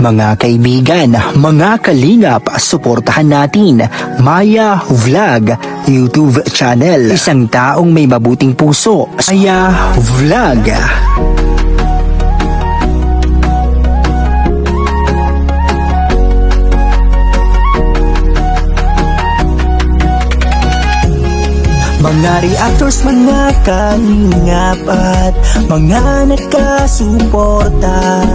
Mga kaibigan, mga kalingap, suportahan natin Maya Vlog YouTube channel. Isang taong may mabuting puso, Maya Vlog. Mga reactors, mga kalingap at mga nagkasuporta,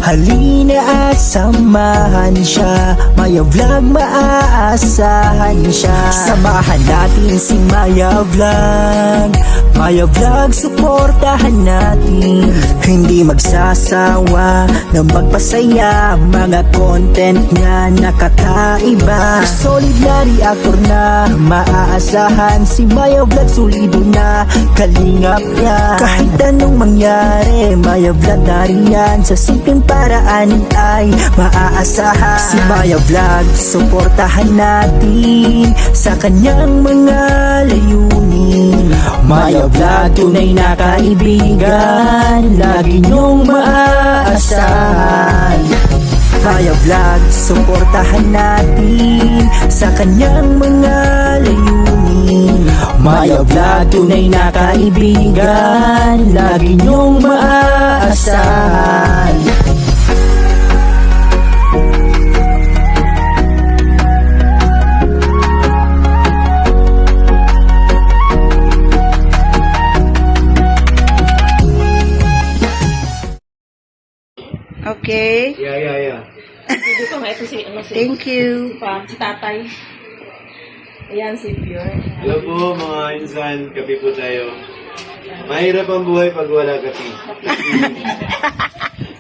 halina at samahan siya. Maya Vlog, maaasahan siya. Samahan natin si Maya Vlog. Maya Vlog, suportahan natin. Hindi magsasawa na magpasaya. Mga content niya nakakaiba. Solid na reactor na maaasahan. Si Maya Vlog, solido na kalingap niya. Kahit anong mangyari, Maya Vlog nariyan. Sa simpleng paraan ay maaasahan. Si Maya Vlog, suportahan natin sa kanyang mga layunin. Maya Vlog, tunay na kaibigan, lagi niyong maaasahan. Maya Vlog, suportahan natin sa kanyang mga layunin. Maya Vlog, tunay na kaibigan, lagi niyong maaasahan. Okay. Yeah. Dito nga ito si Thank you. si tatay. Ayan si Pure. Hello po mga insan, kape po tayo. Mahirap ang buhay pag wala kape.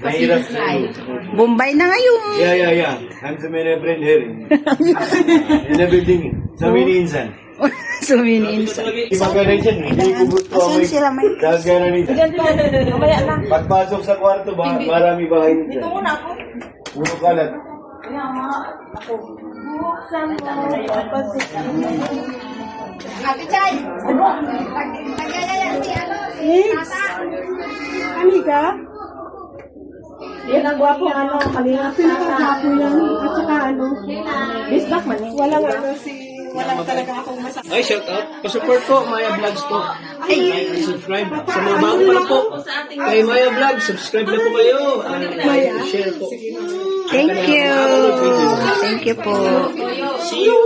Mahirap na. Bombay na ngayon. Yeah. I'm so many friend here. In the building. So many insan. Suminin sa. Ibang ka rin dyan. Hindi kubot po ako. Asan sila may? Dahil ka na rin dyan. Mamaya na. Pagpasok sa kwarto, marami bahay dyan. Dito muna ako. Puro kalat. Kaya nga, ako. Buksan mo. Ate Chay! Tagayayan si Tata. Kami ka? Yan ang gwapong kalinga. Pinakakapo yan. At saka Bisbak man eh. walang talaga akong masakit. Ay, shout out. Pa-support po, Maya Vlogs po. Like and subscribe. Sa mga bago pa lang po, kay Maya Vlogs, subscribe na po kayo. Like and share po. Thank you. Thank you po. See you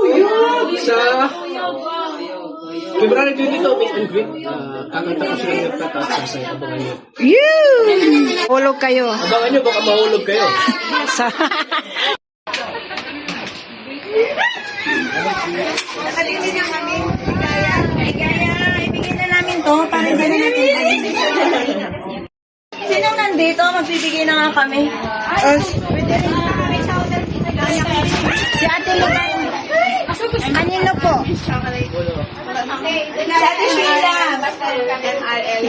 sa February 22, meet and greet. Kakanta ko sila ng tatat sa abangan nyo. Hulog kayo. Abangan nyo, baka mahulog kayo. Nakalimutan niya kami. Ligaya. Ibigay na namin to para hindi na natin. Sinong nandito? Magbibigay na nga kami. Si Ate Lugan. Kanino po? Si Ate Sheila. Basta MRL.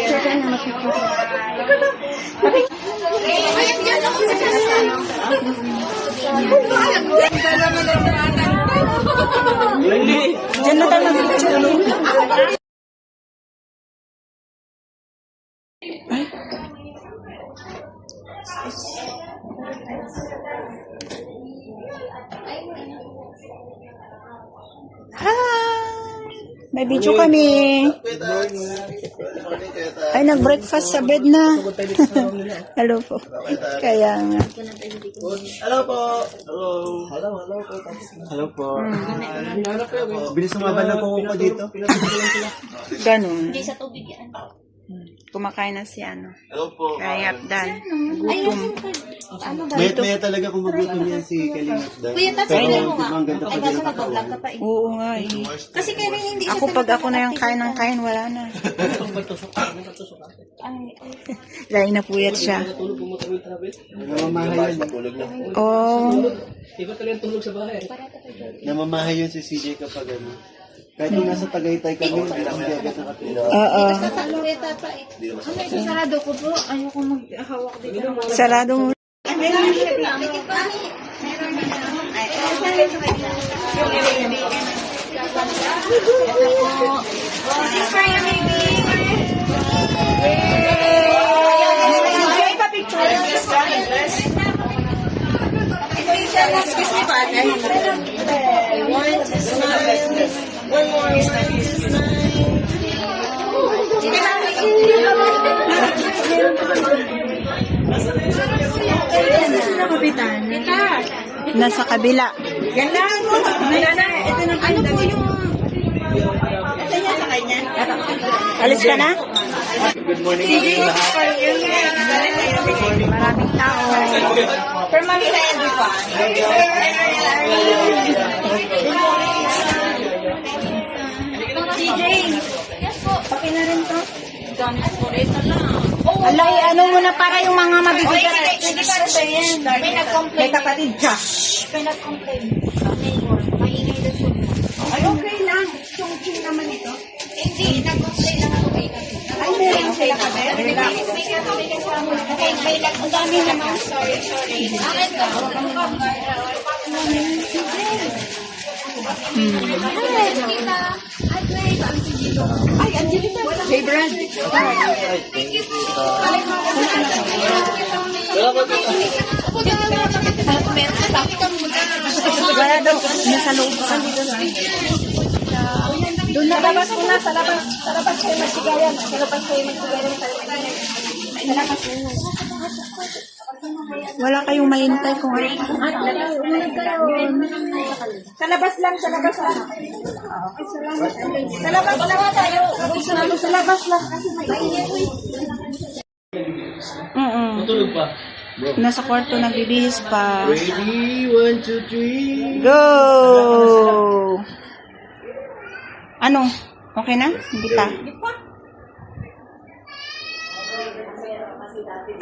Diyan na tayo mag-picture. May video kami. Ay, nag-breakfast sa bed na. Hello po. Kaya nga. Hello po. Hello po. Bilis sumaban na po ako dito. Ganun. Hindi sa tubig yan. Kumakain na si ano. Hello po. Kaya Dan. Gutom. Ano ba? Mayat talaga kung magutom yan si Kalingap. Kuya, tapos tingnan mo nga. ang ganda Ay, pa kaso nag-vlog ka pa eh. Oo nga eh. Kasi kaya rin hindi siya Ako pag ako na yung kain ng kain, wala na. Dahil napuyat siya. Namamahay yun. Oh. Iba talagang tulog sa bahay. Namamahay yun si CJ kapag ano. Kahit nung nasa Tagaytay kami, hindi agad nakatulog. Oo. Kuya, tata eh. Ano yung sarado ko po? Ayoko mag-hawak dito. Sarado mo. Meron siya lang. Meron na lang. Ay, sabi sa kanya. Yung baby. Ito po. This is for you, baby. Yay! Pa-picture. Nasa kabila. Ganda mo. Ito na ano po yung... Ito niya sa kanya. Alis ka na? Maraming tao. Pero mami na yan, di ba? CJ. Yes po. Paki na rin to. Alay, ano muna para yung mga mabibigat. Hindi para sa yan. May nag-complain. May kapatid ka. May nag-complain. Maingay daw siya. Ay, okay lang. Chong-ching naman ito. Hindi, nag-complain lang ako kay Kasi. Ay, meron sila ka ba? May kasama na. May ang dami naman. Sorry. Akin ka. Ay, Angelita. Hey, Brad. Wala daw. Nasa loob ka. Doon na labas ko na sa labas. Sa labas kayo magsigayan. Sa labas kayo magsigayan. Sa labas kayo. Wala kayong mahintay kung ano. Sa labas lang, sa labas lang. Sa labas lang tayo. Sa labas lang. Kasi mainit. Matulog pa. Nasa kwarto nagbibihis pa. Ready? 1, 2, 3. Go! Ano? Okay na? Hindi pa.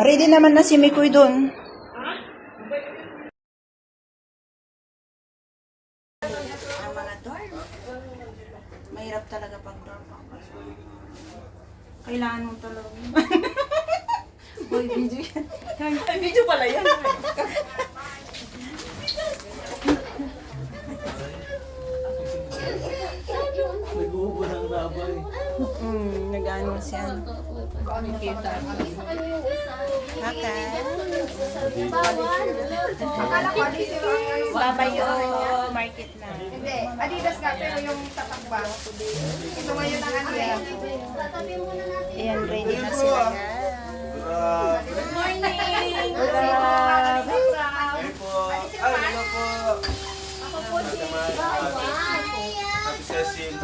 Ready naman na si Mikoy doon. Mahirap talaga pag dorm. Kailangan mo talaga. Boy, video yan. Video pala yan. Nag-uubo ng rabay. Nag-ano siya. Babayo market na. Hindi, Adidas nga, pero yung tatak ba? Ito ngayon ang ano yan. Ayan, ready na sila. Good morning! Ay po. Ay, hello po. Happy Cecil.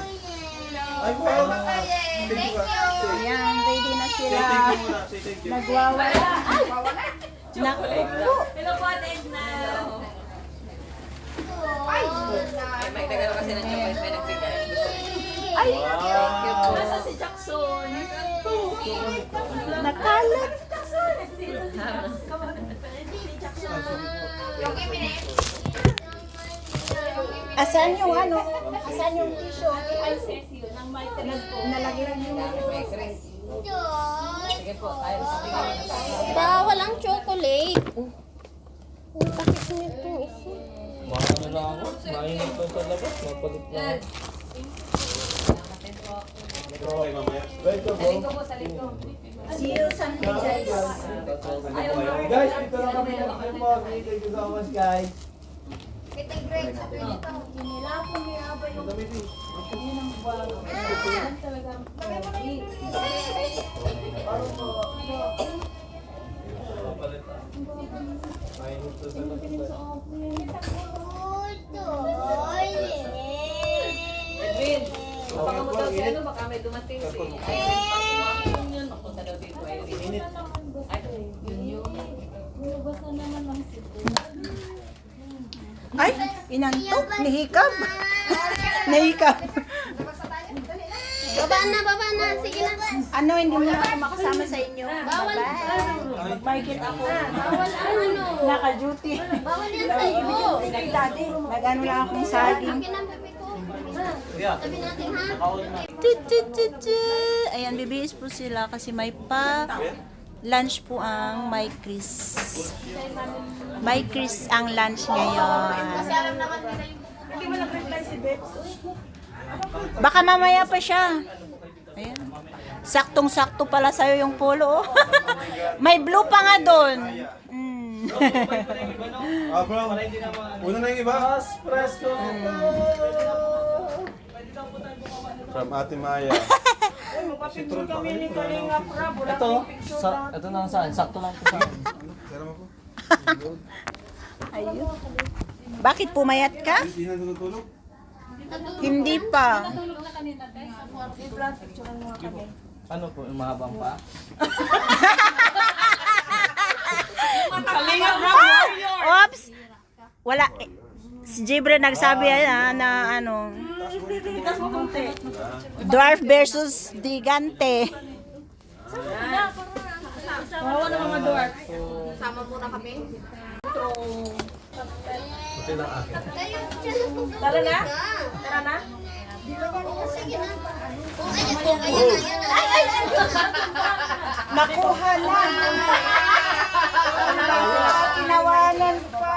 Ay po. Thank you. Ayan, ready na Say sila. thank you muna. Say thank you. Nagwawala. Naku. Hello po, Ate Edna. May nagano kasi ng chocolate, may nagbigay. Ay, Nasa si Jackson. nakalat. Asan yung ano? Asan yung tissue? Ay, nalagyan yung Sige po, tayo. Bawal ang chocolate. Ang takit nito isa. Mahal na lang ako. Mainit pa sa labas. Mapalit lang. Okay, mamaya. Right to go. See you Sunday, guys. Guys, dito na kami. Thank you so much, guys. Mainit pa sa labas. Edwin, baka mo daw si ano, baka may dumating si Edwin. Yun, napunta daw dito. Edwin. Ay, yun yung... Ay, inantok. Nahikab. Nahikab. Baba na. Sige na. Ano, hindi mo na ako makasama sa inyo. Bawal. Market ako. Bawal ano. Naka-duty. Bawal yan sa'yo. Daddy, nag-ano lang akong saging. Akin ang bebe ko. Tabi natin ha. Ayan, bibihis po sila kasi may pa lunch po ang May Chris. May Chris ang lunch ngayon. Hindi mo nag-reply si Bebs. Baka mamaya pa siya. Ayan. Saktong-sakto pala sa'yo yung polo. May blue pa nga doon. Bro. Una na yung iba. From Ate Maya. Papicture kami ni Kalinga Prab. Wala Ito, kaming picture lahat. ito na saan? Sakto lang po sa akin. Ayun. Bakit pumayat ka? Hindi pa. Ano po, yung mahabang pa? Kalinga Prab warrior. Oops! Wala. Si Jibre nagsabi na ano. Dwarf versus Gigante. Oo na mga dwarf. Sama muna kami. Ito lang akin. Tara na? Tara na? Sige na. Nakuha na. Kinawanan pa.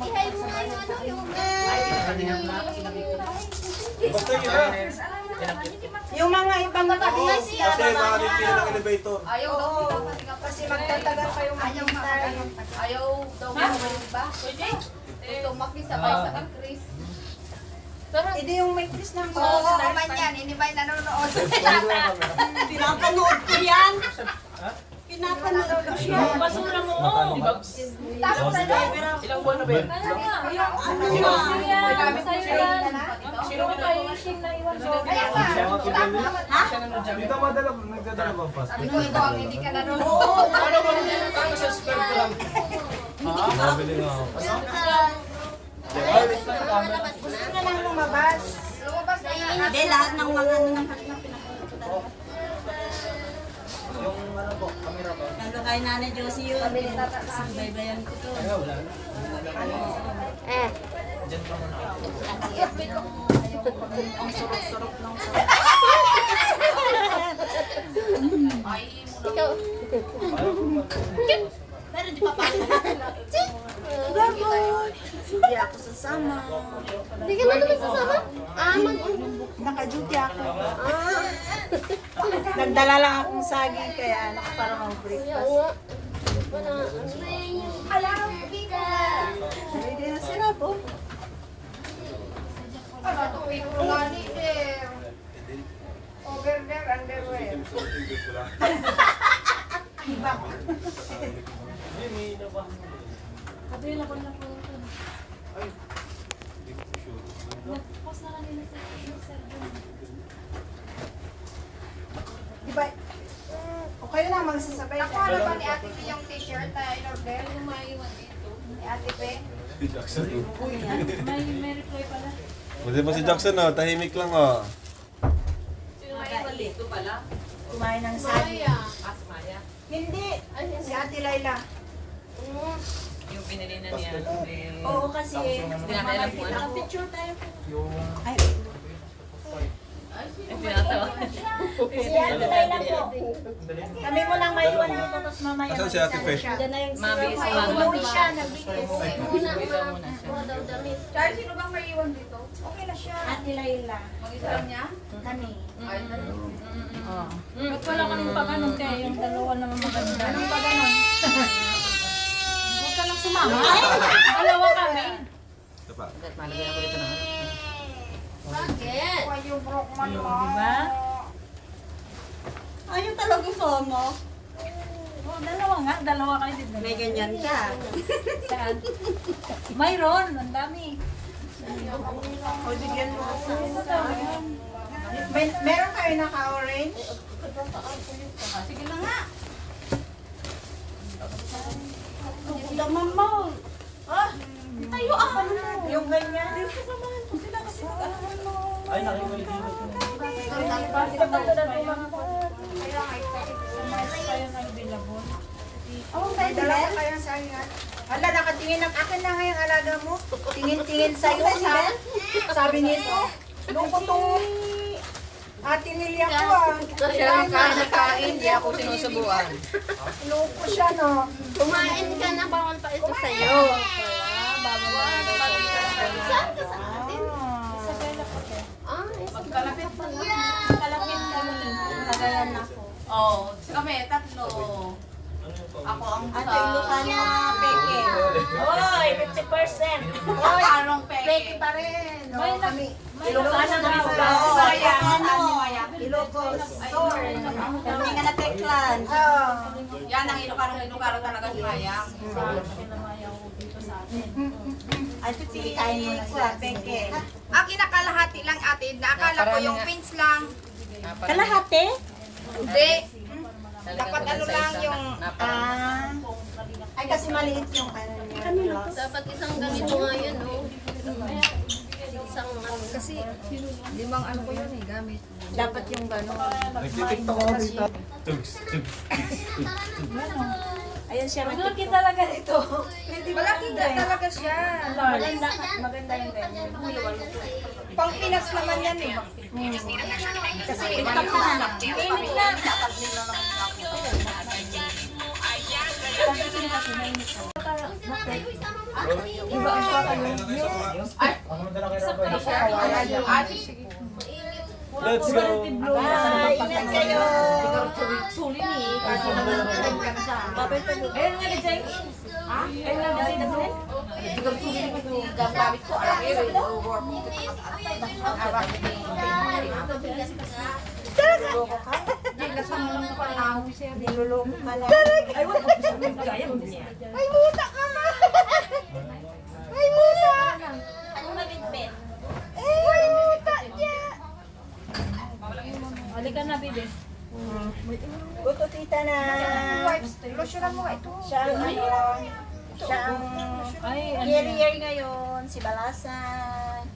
Ihay mo nga yung Yung mga ibang Kasi nakalimutan ng elevator. Ayaw daw. kasi magtatagal pa yung Ayaw daw mo ba? Ito makisabay sa Chris. Hindi yung may Chris ng Oo, man yan. Hindi ba yung nanonood? Pinapanood ko yan. Pinapanood ko siya. Basura mo. Tapos sa Ilang buwan na ba yun? Dito madala, nagdadala ba pa? Sabi ko, ito ang hindi ka nanonood. Ano ba nila? Ano sa subscribe ko lang? Mabili nga ako. Gusto na lang lumabas. Lumabas na yan. Hindi, lahat ng mga lalo kay Nanay Josie yun. Baybayan ko to. Wala na. Diyan pa muna ako. Ang surok-surok ng Pero di pa pa. Hindi ako sasama. Hindi ka na naman sasama? Naka-duty ako. Nagdala lang akong saging kaya para mag-breakfast. Ready na sila po. Ano ito? Ikulani there. Over there, underwear. Diba? O kayo na magsasabay. Nakuha na ba ni Ate P yung t-shirt na in-order? Yung maiwan dito. Ni Ate P? Pwede pa si Jackson oh, tahimik lang oh. Sino maiwan dito pala? Kumain ng saging. Maya. Hindi. Si Ate Laila. Yung pinili na niya. Oo kasi. Hindi namin alam kung ano. Picture tayo. Ay, Ay, pinatawa. si Ate Laila po. Kami mo lang maiwan dito tapos mamaya. Asan si Ate Fe? Diyan na yung Mabis, Umuwi siya, nagbigay. Charles, sino bang maiwan dito? Okay na siya. Ate Laila. Mag-isa lang niya? Kami. Ay, Ba't wala kaming paganon kaya yung dalawa naman maganda? Anong paganon? Huwag ka lang sumama. Dalawa kami. Malagyan ako dito na. bakit? Ay, yung Brockman mo. Diba? Ayaw talaga sama. Oh, dalawa nga. Dalawa kayo din. May ganyan ka. Saan? Mayroon. Ang dami. O, bigyan mo ako. Meron kayo naka-orange? Sige na nga. Daman mo. Ah, tayo ako. Yung ganyan. Sila kasi mag-alaman mo. Ay, nakikita dito. Basta ba ito na mga ko? Kayo nagbilabon. Oh, may dala ka kayang sahingan. Hala, nakatingin ng akin na ngayong alaga mo. Tingin-tingin sa'yo. Sabi nito, lungkot tong Ate Nelia ko ah. Siya ang kain, hindi ako sinusubuan. Lungkot siya no. Kumain ka na, bawal pa ito sa'yo. Saan ka sa atin? Ah, Magkalapit pa lang. Kalapit kami. Kagayan ako. Oo, kami, tatlo. Ako ang Ate Ilocana Peke. Oy, 50%. Hoy, anong peki pa rin. O, kami. Ilocos Ano na ba? Ilocos. Sorry. Kami nga na Teklan. Yan ang Ilocaro talaga si Maya. Ay, sige, kain mo na siya. Peki. Ang kinakalahati lang ate, naakala ko yung pins lang. Kalahati? Hindi. Dapat ano lang yung... Ay, kasi maliit yung ano niya. Dapat isang ganito nga yun, no? Isang ano, kasi limang ano ko yun eh, gamit. Dapat yung gano'n. Nagtitiktok ako dito. Ayan siya. Malaki talaga ito. Malaki nga talaga siya. Maganda yung ganyan. Pang Pinas naman yan eh. Kasi itam na. Init na. Iba ang Let's go! Bye! Ingat kayo! Suli ni. Kasi naman ayun nga dyan. Ayun nga dyan. Gamit ko, alam mo Niluloko ka lang. Ay, wala ko sa mga gaya mo niya. Ay, muta ka na! Ay, muta! Ano na bitbit? Ay, muta niya! Halika na, bibi. Buto tita na. Losyunan mo nga ito. Siya ang ano. Siya ang Ay, ano yan? carrier ngayon. Si Balasan.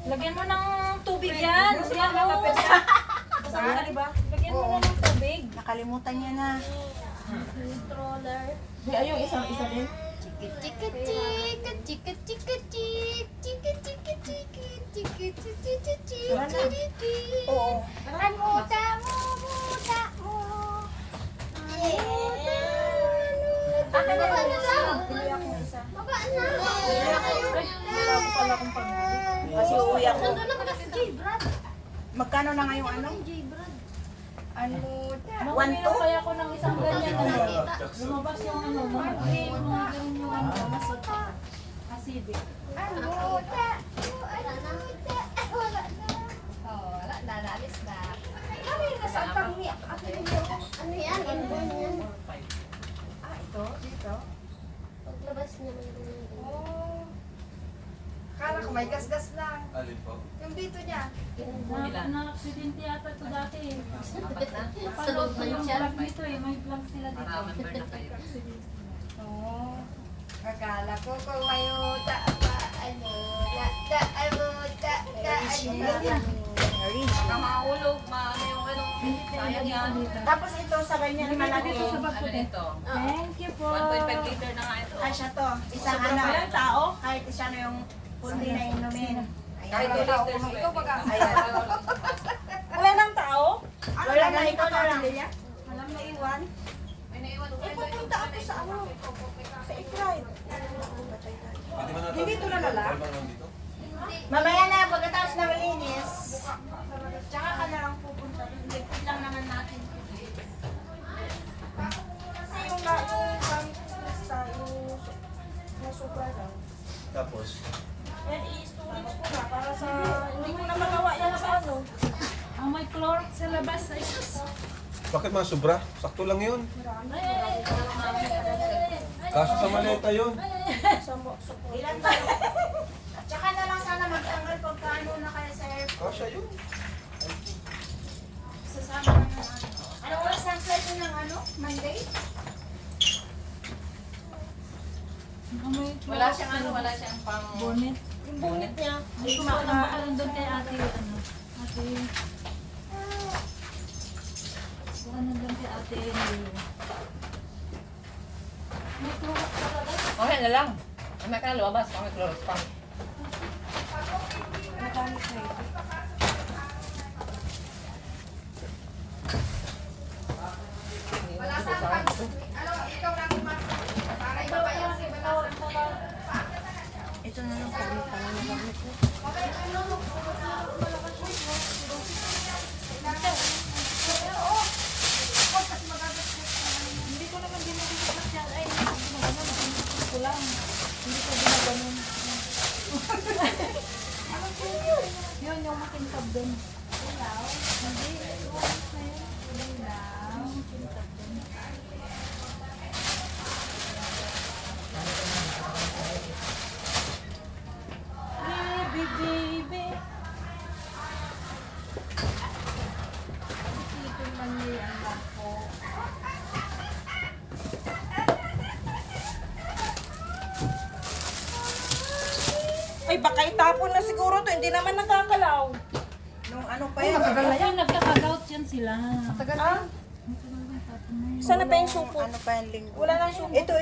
Lagyan mo ng tubig yan. Yan, kapit yan. Kasama ka, diba? Lagyan mo na ng tubig. Nakalimutan niya na. stroller. Ayun, isa din. Chika chika chika chika chika chik chika chika chika chika chika chika chika. Oo. Ay, muta mo, muta mo. Akin na lang. Baba na. Wala ko pala kung pag... Kasi uuwi ako. Nandun na pala si J. Brad. Magkano na ngayong ano? J. Brad. Ano, muta. Makabilo kaya ako ng isang ganyan. Lumabas yung ano, mga ganyan yung ano, acidic. Ay, muta. Ay, muta. Wala na. Oh, wala na, naalis na. Kami nasa panghiyak. Ano yan? Inborn yan. Ah, ito? Dito? Paglabas naman yun. Oh. Kala ko may gasgas lang. Alin po? Yung dito niya. Na-accident yata ito dati. Sa loob ng Yung tiyan. vlog dito eh, may vlog sila dito. Oo. Akala ko kung may uta pa, ano, ta, ano, ta, ano. Baka mahulog, ano yung ano, sayang yan. Tapos ito sa ganyan malaki. Ano nito? Thank you po. 1.5 liter na nga ito. Ay, siya to. Isang ano. Walang tao? Kahit siya na yung pundi na inumin. Kahit 2 liters Ikaw baga. Ayan. Wala nang tao? Wala na, ikaw na lang. Alam mo iwan? May naiwan ko. Pupunta ako sa ano? Sa Ifrite. Hindi ito nalala? Mamaya na, pagkatapos na malinis. Tsaka ka na lang pupunta. Liquid lang naman natin. Kasi yung gamit ko sa yung super lang. Tapos? Yan, i-storage ko na para sa... Hindi ko na magawa yan sa ano. Ang may chlor sa labas ay sus. Bakit mga sobra? Sakto lang yun. Kaso sa maleta yun. Ilan ba? Tsaka na lang sana magtanggal pagka ano na kaya sa airport. Kasya yun. Sasama na ng ano. Ano oras ang flight mo ng ano? Monday? Wala siyang ano, wala siyang pang... Bonnet. Yung bonnet niya. Hindi ko makakalan doon kay ate. Ano? Ate. Baka nandun kay ate. May chlorox talaga. Okay na lang. May ka lumabas, may close pa. Wala sa pag... Ano, ikaw lang yung para ibaba yung si Balasan. Ito na lang kami pala na gamit ko. Hindi ko naman ginagawa yan. Ay, Ayaw makintab doon. Hindi. Ilaw. Makintab doon. Baby. Dito man niya ang ako. Ay, baka itapon na siguro to. Hindi naman nagkakalaw. Nung ano pa yan? Ay, nagkakagout yan sila. Tagal ah? Saan na pa yung supo? Ano pa yung linggo? Wala nang supo. Ito.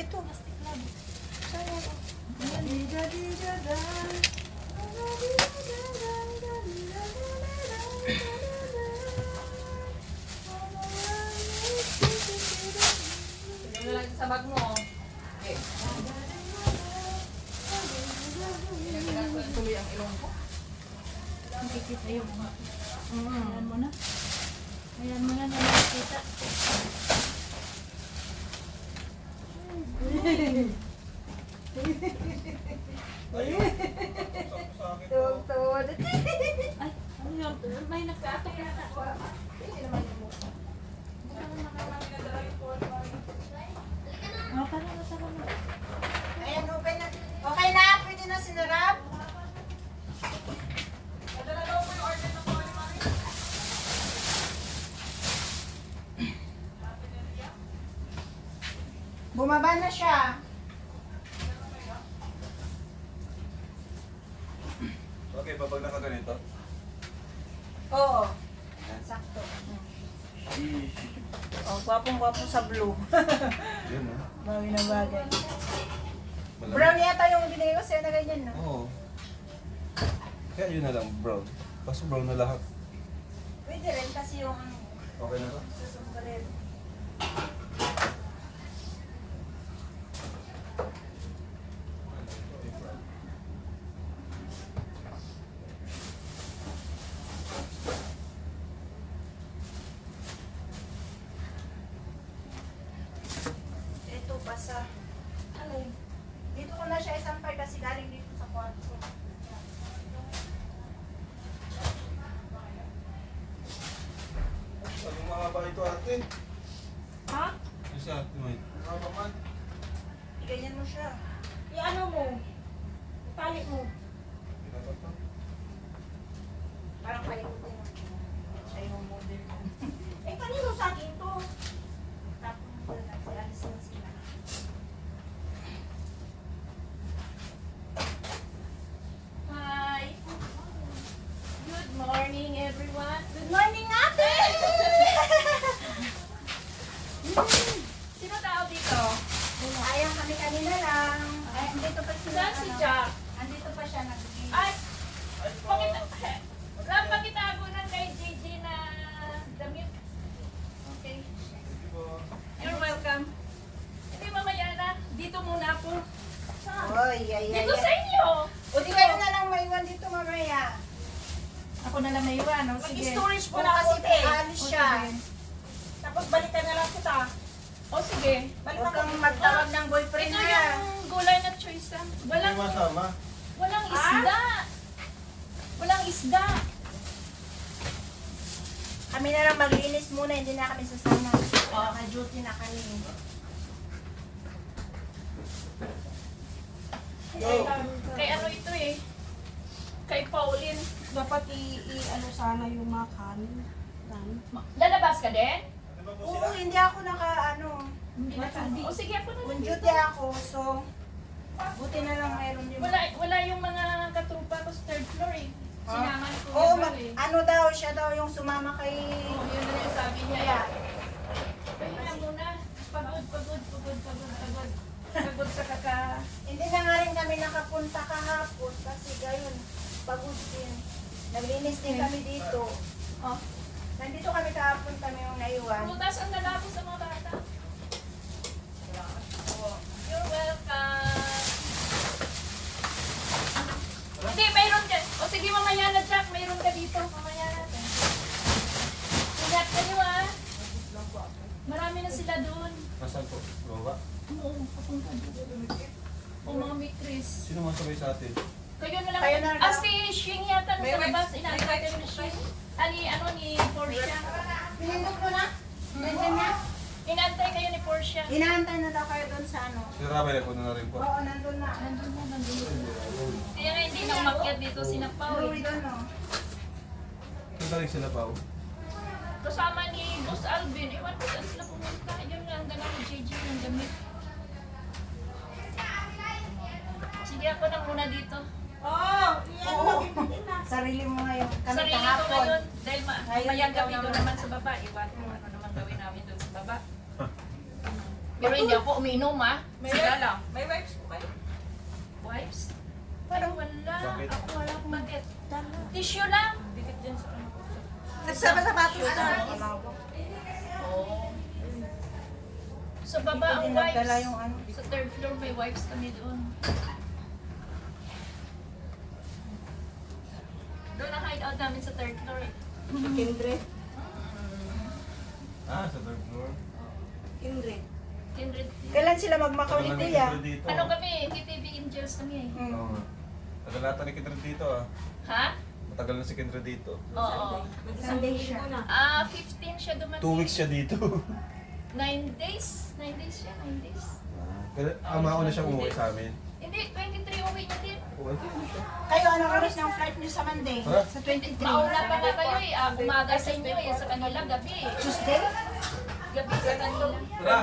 Ano lang sa bag mo? Okay. Tuloy ang ilong ko. Nakikita yung mga. Ayan mo na. Ayan mo na nakikita. Tuwag-tuwag. Ay, ano yun? May nagkatok na. Oh, tara na. Ayan, okay na. Okay na? Pwede na sinarap? Bumaba na siya. Okay, pag nakaganito. Oo. Sakto. Oh, gwapong-gwapo sa blue. Yun, no? Bawi na bagay. Malamig. Brown yata yung binigay ko sa'yo na ganyan, no? Oo. Kaya yun na lang, brown. Kaso brown na lahat. Pwede rin kasi yung Okay na to? susumbrero. Ito pa sa ano yun? Dito ko na siya isampay kasi galing dito sa kwarto. Anong mahaba ito ate? Ha? Isa, tumay. Mahaba man. Ganyan mo siya. I-ano mo? Ipalik mo. Dapat pa. Parang palikutin mo. Siya yung model mo. Eh, kanino sa akin to? Tapos mo na si Alice na sila. Hi. Good morning, everyone. Good morning, ate! Sino tao dito? Ayaw kami kanina lang. Ay, andito pa sila. Saan si Jack? Andito pa siya nagbigay. Ay! Pakitago kay Gigi na damit. Okay. You're welcome. Hindi mamaya na. Dito muna ako. Oy, Dito sa inyo. O di kayo na lang maiwan dito mamaya. Ako na lang may iwan. O, sige. Mag-storage mo O, na kasi sige. alis siya. Tapos balikan na lang kita. O sige. Huwag kang magtawag ng boyfriend Ito niya. yung gulay na choice ah. Walang Masama. isda. Walang isda. Kami na lang maglinis muna, hindi na kami sasama. Naka-duty na kami. Kay ano ito eh. Kay Pauline. Dapat i-ano sana yung mga kanin. Lalabas ka din? Oo, hindi ako naka-ano. O sige ako na On lang duty dito. ako, so buti na lang mayroon din. Wala yung mga katrupa ko sa third floor eh. Sinaman ko. Oo, eh. ano daw, siya daw yung sumama kay... Oo, yun na yung sabi niya. Kaya, Pahinga muna. Pagod. Pagod sa kaka... hindi na nga rin kami nakapunta kahapon kasi gayon, pagod din. Naglinis din kami dito. Oh. Nandito kami kahapon, kami yung naiwan. Butas ang lalabo sa mga bata. You're welcome. Hindi, mayroon ka. O sige, mamaya na, Jack. Mayroon ka dito. Mamaya natin. Ingat ka niyo, ah. Marami na sila doon. Nasaan po? Baba? Oo, papunta doon. O mga mitris. Sino masabay sa atin? Kayo na lang. Kayo na lang. Si Shing yata sa labas, inaantay kayo ni Shane. Ni Portia. Pinindot mo na? Nandiyan na? Inaantay kayo ni Portia. Inaantay na daw kayo doon sa ano. Si Rabel, ako na rin po. Oo, nandun na. Kaya nga hindi na umakyat dito si Napaw Uwi eh. doon, no? Saan galing sila pa? Kasama ni Boss Alvin. Ewan ko saan sila pumunta. Yun lang, dala ni JJ yung damit. Sige, ako na muna dito. Sarili mo ngayon. Kami Sarili ko kahapon. ngayon. Dahil Ngayon, mayang ikaw gabi doon naman. naman sa baba. Iwan ko ano naman gawin namin doon sa baba. Pero hindi ako umiinom ah. Sila lang. May wipes po kayo? Wipes? Parang wala. Bakit? Ako wala akong bakit. Tissue lang. Dikit dyan sa ano. Nagsabatos na. Oo. Sa baba ang Hindi nagdala wipes. yung ano. Sa third floor may wipes kami doon. Doon ang hideout namin sa third floor. Kindred. Ah, sa third floor. Kindred. Kindred. Kailan sila magmakaw ni Tagal na ni Kuya? Kindred dito. Ano kami? KTV Angels kami eh. Oo nga. Tagal nata ni Kindred dito ah. Ha? Matagal na si Kindred dito. Oo. Sunday siya. 15 siya dumating. 2 weeks siya dito. 9 days? 9 days siya, 9 days. Mauna siyang umuwi sa amin. Hindi, 23 uwi niya din. Uwi siya. Kayo, anong oras ng flight niyo sa Monday? Ha? Sa 23. Mauna pa nga kayo eh. Umaga sa inyo eh. Sa kanila, gabi eh. Tuesday? Gabi sa kanila. Tara!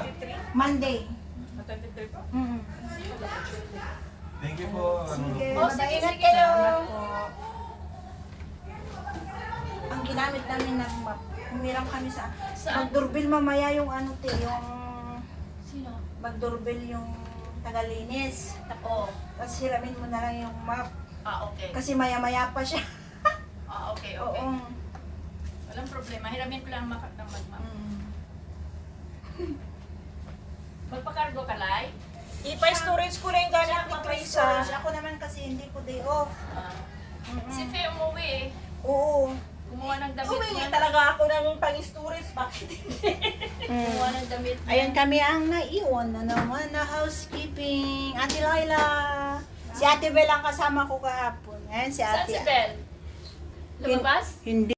Monday. Sa 23 po? Mm. Thank you po. Sige, Oh, sige, mag-ingat sige. kayo. Salamat Ang ginamit namin ng map. Humiram kami sa... Saan? Mag-doorbell mamaya yung ano te, yung... Sino? Mag-doorbell yung tagalinis. Oo. Tapos hiramin mo na lang yung map. Okay. Kasi maya-maya pa siya. Okay. Oo. Walang problema. Hiramin ko lang ng magmam. Mm. Magpakargo ka, Lai? Ipa-storage ko na yung gamit ni Krisa. Ako naman kasi hindi ko day off. Si Fe umuwi eh. Oo. Kumuha ng damit Humingi niya. talaga ako ng pang-storage. Bakit hindi? Kumuha ng damit niya. Ayan kami ang naiwan na naman na housekeeping. Ate Laila. Si Ate Bel ang kasama ko kahapon. Ayan si Saan Ate. si Bel? Lumabas? Hindi.